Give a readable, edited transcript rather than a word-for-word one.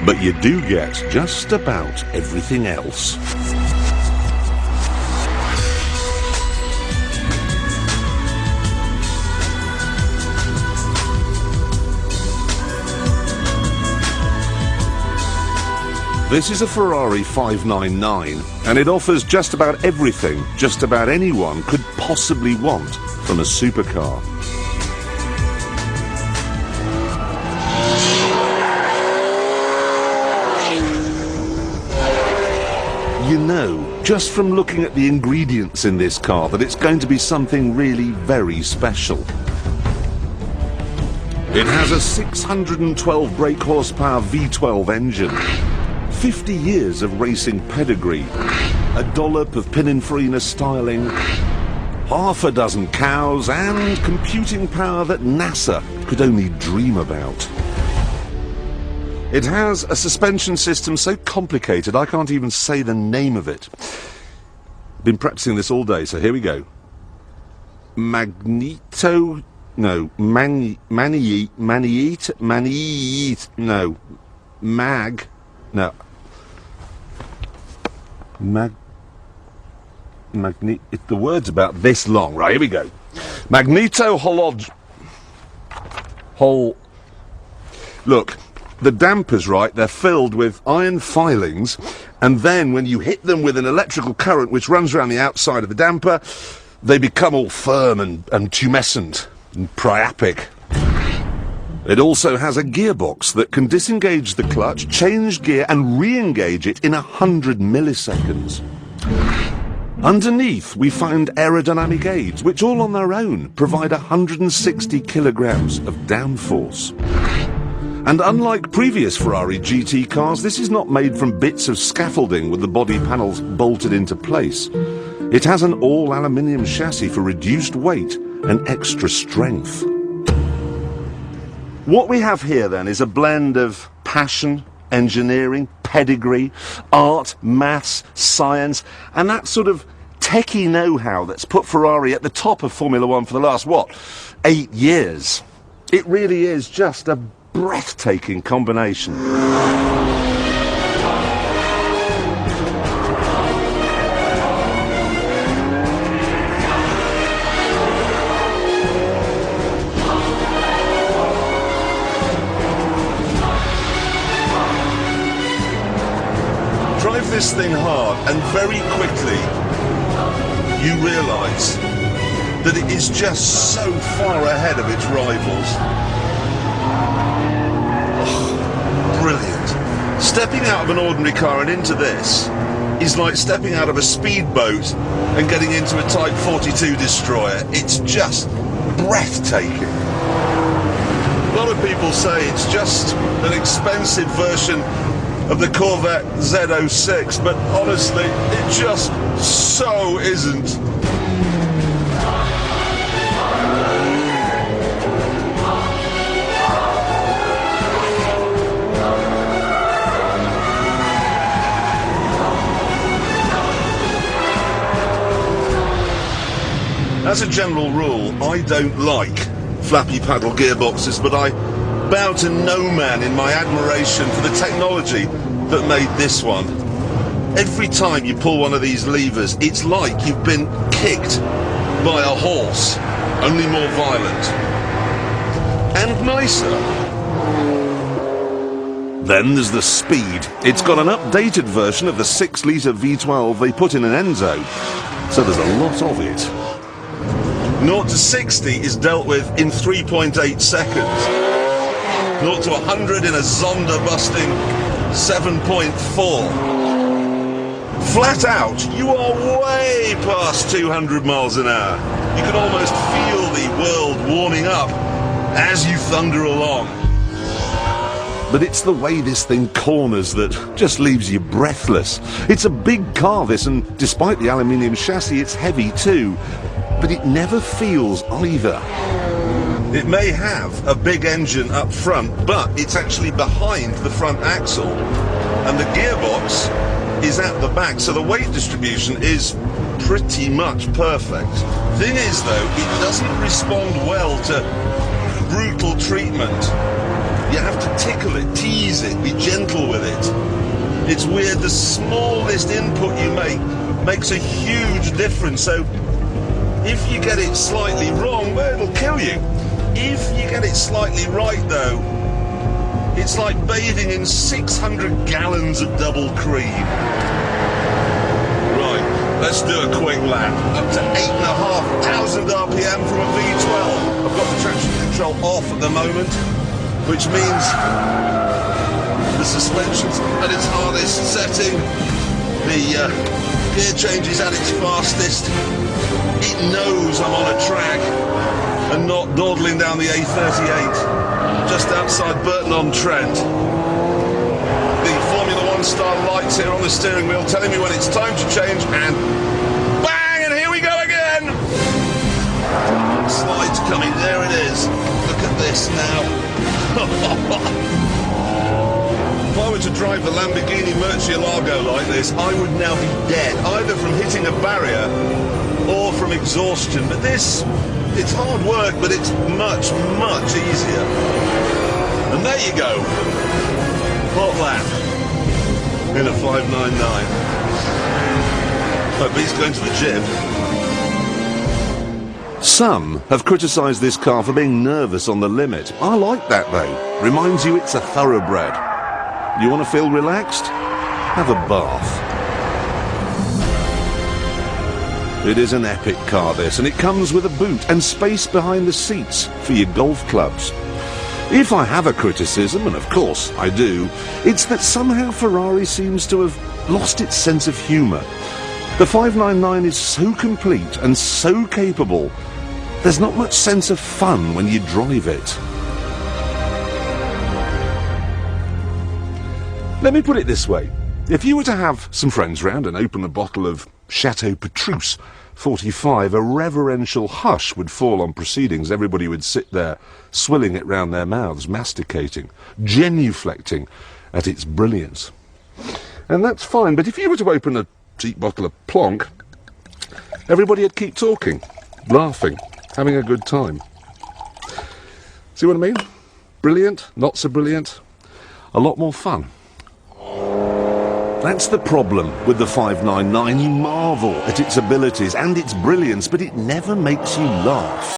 but you do get just about everything else. This is a Ferrari 599, and it offers just about everything just about anyone could possibly want from a supercar. You know, just from looking at the ingredients in this car, that it's going to be something really very special. It has a 612 brake horsepower V12 engine, 50 years of racing pedigree, a dollop of Pininfarina styling, half a dozen cows, and computing power that NASA could only dream about. It has a suspension system so complicated I can't even say the name of it. Been practicing this all day, so here we go. Magneto... No, Maniite, no, Mag, no, the word's about this long, right, here we go. Look, the dampers, right, they're filled with iron filings, and then when you hit them with an electrical current which runs around the outside of the damper, they become all firm and tumescent and priapic. It also has a gearbox that can disengage the clutch, change gear and re-engage it in 100 milliseconds. Underneath we find aerodynamic aids, which all on their own provide 160 kilograms of downforce. And unlike previous Ferrari GT cars, this is not made from bits of scaffolding with the body panels bolted into place. It has an all-aluminium chassis for reduced weight and extra strength. What we have here then is a blend of passion, engineering, pedigree, art, maths, science, and that sort of techie know-how that's put Ferrari at the top of Formula One for the last, 8 years. It really is just a breathtaking combination. Drive this thing hard and very quickly you realise that it is just so far ahead of its rivals. Oh, brilliant. Stepping out of an ordinary car and into this is like stepping out of a speedboat and getting into a Type 42 destroyer. It's just breathtaking. A lot of people say it's just an expensive version of the Corvette Z06, but honestly, it just so isn't. As a general rule, I don't like flappy paddle gearboxes, but I bow to no man in my admiration for the technology that made this one. Every time you pull one of these levers, it's like you've been kicked by a horse, only more violent. And nicer. Then there's the speed. It's got an updated version of the 6-litre V12 they put in an Enzo, so there's a lot of it. 0 to 60 is dealt with in 3.8 seconds. 0 to 100 in a Zonda-busting 7.4. Flat out, you are way past 200 miles an hour. You can almost feel the world warming up as you thunder along. But it's the way this thing corners that just leaves you breathless. It's a big car, this, and despite the aluminium chassis, it's heavy too. But it never feels either. It may have a big engine up front, but it's actually behind the front axle, and the gearbox is at the back, so the weight distribution is pretty much perfect. Thing is though, it doesn't respond well to brutal treatment. You have to tickle it, tease it, be gentle gentle with it. It's weird, the smallest input you make makes a huge difference. So if you get it slightly wrong, well, it'll kill you. If you get it slightly right though, it's like bathing in 600 gallons of double cream. Right, let's do a quick lap. Up to 8,500 RPM from a V12. I've got the traction control off at the moment, which means the suspension's at its hardest setting. The gear change is at its fastest. It knows I'm on a track and not dawdling down the A38 just outside Burton-on-Trent. The Formula One style lights here on the steering wheel telling me when it's time to change, and bang, and here we go again. Slide's coming, there it is. Look at this now. If I were to drive the Lamborghini Murcielago like this, I would now be dead, either from hitting a barrier or from exhaustion. But this, it's hard work, but it's much, much easier. And there you go. Hot lap in a 599. Hope he's going to the gym. Some have criticised this car for being nervous on the limit. I like that though. Reminds you it's a thoroughbred. You want to feel relaxed? Have a bath. It is an epic car this, and it comes with a boot and space behind the seats for your golf clubs. If I have a criticism, and of course I do, it's that somehow Ferrari seems to have lost its sense of humour. The 599 is so complete and so capable, there's not much sense of fun when you drive it. Let me put it this way. If you were to have some friends round and open a bottle of Chateau Petrus 45, a reverential hush would fall on proceedings. Everybody would sit there, swilling it round their mouths, masticating, genuflecting at its brilliance. And that's fine, but if you were to open a cheap bottle of Plonk, everybody would keep talking, laughing, having a good time. See what I mean? Brilliant, not so brilliant, a lot more fun. That's the problem with the 599. You marvel at its abilities and its brilliance, but it never makes you laugh.